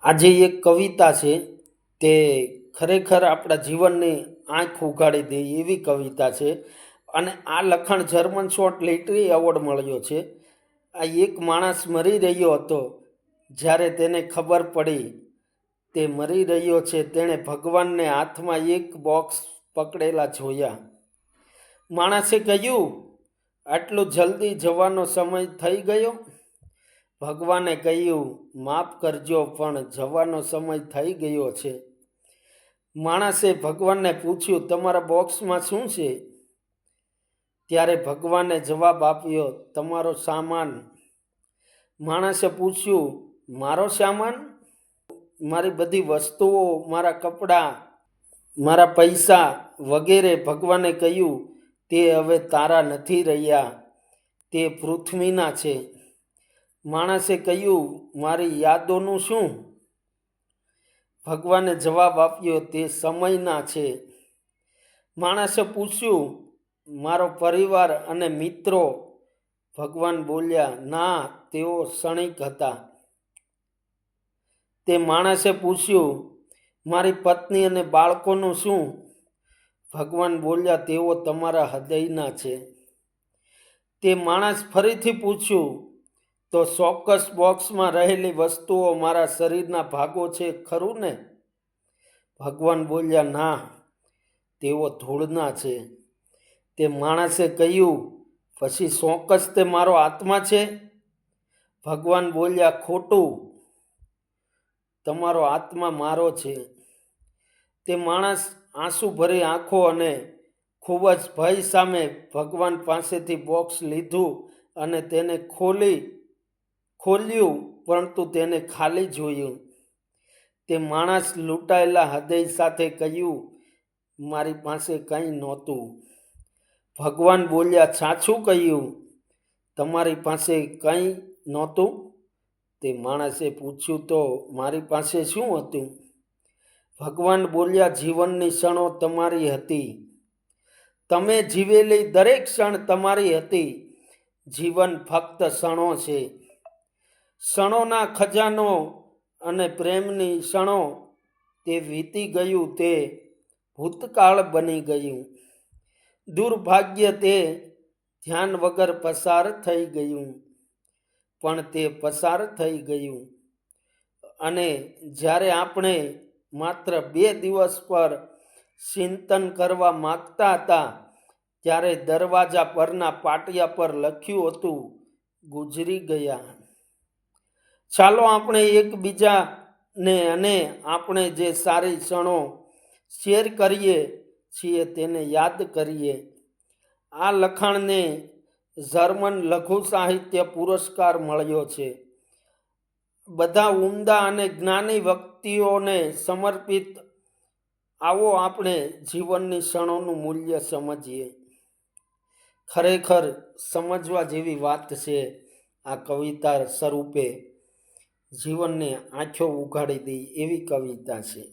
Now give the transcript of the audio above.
આજે એક કવિતા છે તે ખરેખર આપણા જીવનની આંખ ઉઘાડી દે એવી કવિતા છે. અને આ લખાણ જર્મન શોર્ટ લિટરી એવોર્ડ મળ્યો છે. આ એક માણસ મરી રહ્યો હતો. જ્યારે તેને ખબર પડી તે મરી રહ્યો છે, તેણે ભગવાનને હાથમાં એક બોક્સ પકડેલા જોયા. માણસે કહ્યું, આટલું જલ્દી જવાનો સમય થઈ ગયો? ભગવાને કહ્યું, માફ કરજો, પણ જવાનો સમય થઈ ગયો છે. માણસે ભગવાનને પૂછ્યું, તમારા બોક્સમાં શું છે? ત્યારે ભગવાને જવાબ આપ્યો, તમારો સામાન. માણસે પૂછ્યું, મારો સામાન? મારી બધી વસ્તુઓ, મારા કપડાં, મારા પૈસા વગેરે. ભગવાને કહ્યું, તે હવે તારા નથી રહ્યા, તે પૃથ્વીના છે. માણસે કહ્યું, મારી યાદોનું શું? ભગવાને જવાબ આપ્યો, તે સમયના છે. માણસે પૂછ્યું, મારો પરિવાર અને મિત્રો? ભગવાન બોલ્યા, ના, તેઓ ક્ષણિક હતા. તે માણસે પૂછ્યું, મારી પત્ની અને બાળકોનું શું? ભગવાન બોલ્યા, તેઓ તમારા હૃદયના છે. તે માણસ ફરીથી પૂછ્યું, તો ચોક્કસ બોક્સમાં રહેલી વસ્તુઓ મારા શરીરના ભાગો છે, ખરું ને? ભગવાન બોલ્યા, ના, તેઓ ધૂળના છે. તે માણસે કહ્યું, પછી ચોક્કસ તે મારો આત્મા છે? ભગવાન બોલ્યા, ખોટું, તમારો આત્મા મારો છે. તે માણસ આંસુ ભરી આંખો અને ખૂબ જ ભય સામે ભગવાન પાસેથી બોક્સ લીધું અને તેને ખોલ્યું, પરંતુ તેને ખાલી જોયું. તે માણસ લૂંટાયેલા હૃદય સાથે કહ્યું, મારી પાસે કંઈ નહોતું. ભગવાન બોલ્યા, સાચું કહ્યું, તમારી પાસે કંઈ નહોતું? તે માણસે પૂછ્યું, તો મારી પાસે શું હતું? ભગવાન બોલ્યા, જીવનની ક્ષણો તમારી હતી. તમે જીવેલી દરેક ક્ષણ તમારી હતી. જીવન ફક્ત ક્ષણો છે. ક્ષણોના ખજાનો અને પ્રેમની ક્ષણો. તે વીતી ગયું, તે ભૂતકાળ બની ગયું. દુર્ભાગ્ય, તે ધ્યાન વગર પસાર થઈ ગયું, પણ તે પસાર થઈ ગયું. અને જ્યારે આપણે માત્ર 2 દિવસ પર ચિંતન કરવા માંગતા હતા, ત્યારે દરવાજા પરના પાટિયા પર લખ્યું હતું, ગુજરી ગયા. ચાલો આપણે એકબીજાને અને આપણે જે સારી ક્ષણો શેર કરીએ છીએ તેને યાદ કરીએ. આ લખાણને જર્મન લઘુ સાહિત્ય પુરસ્કાર મળ્યો છે. બધા ઉમદા અને જ્ઞાની વ્યક્તિઓને સમર્પિત. આવો આપણે જીવનની ક્ષણોનું મૂલ્ય સમજીએ. ખરેખર સમજવા જેવી વાત છે. આ કવિતા સ્વરૂપે જીવનને આંખો ઉઘાડી દે એવી કવિતા છે.